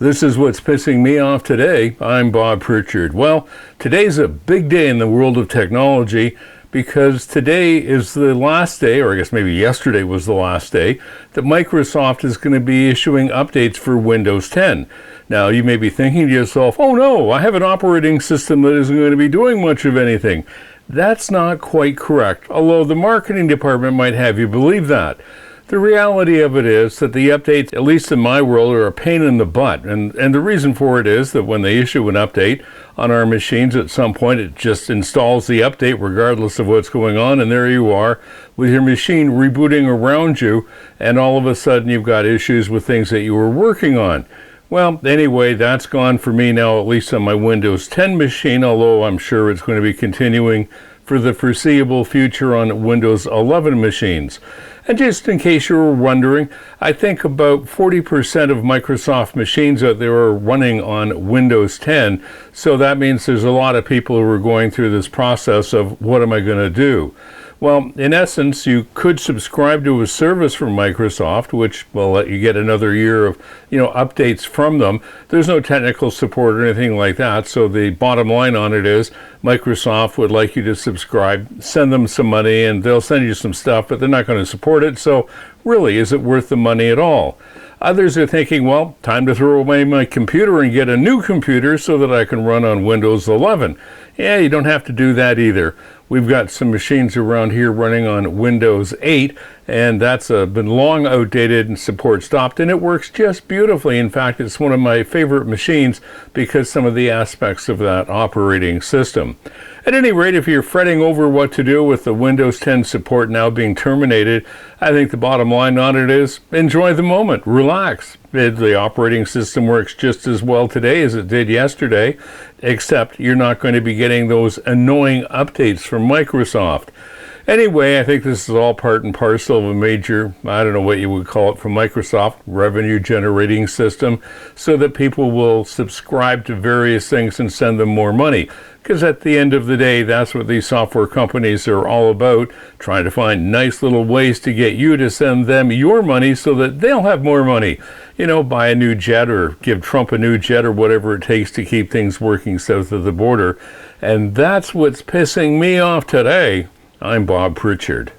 This is what's pissing me off today. I'm Bob Pritchard. Well, today's a big day in the world of technology because today is the last day, or I guess maybe yesterday was the last day, that Microsoft is going to be issuing updates for Windows 10. Now, you may be thinking to yourself, oh no, I have an operating system that isn't going to be doing much of anything. That's not quite correct, although the marketing department might have you believe that. The reality of it is that the updates, at least in my world, are a pain in the butt. And the reason for it is that when they issue an update on our machines, at some point it just installs the update regardless of what's going on. And there you are with your machine rebooting around you. And all of a sudden you've got issues with things that you were working on. Well, anyway, that's gone for me now, at least on my Windows 10 machine, although I'm sure it's going to be continuing for the foreseeable future on Windows 11 machines. And just in case you were wondering, I think about 40% of Microsoft machines out there are running on Windows 10, so that means there's a lot of people who are going through this process of what am I going to do? Well, in essence, you could subscribe to a service from Microsoft, which will let you get another year of, updates from them. There's no technical support or anything like that, so the bottom line on it is Microsoft would like you to subscribe, send them some money, and they'll send you some stuff, but they're not going to support it, so really, is it worth the money at all? Others are thinking, well, time to throw away my computer and get a new computer so that I can run on Windows 11. Yeah, you don't have to do that either. We've got some machines around here running on Windows 8, and that's been long outdated and support stopped, and it works just beautifully. In fact, it's one of my favorite machines because some of the aspects of that operating system. At any rate, if you're fretting over what to do with the Windows 10 support now being terminated, I think the bottom line on it is enjoy the moment, relax. The operating system works just as well today as it did yesterday, except you're not going to be getting those annoying updates from Microsoft. Anyway, I think this is all part and parcel of a major, I don't know what you would call it, from Microsoft, revenue generating system, so that people will subscribe to various things and send them more money. Because at the end of the day, that's what these software companies are all about, trying to find nice little ways to get you to send them your money so that they'll have more money. Buy a new jet or give Trump a new jet or whatever it takes to keep things working south of the border. And that's what's pissing me off today. I'm Bob Pritchard.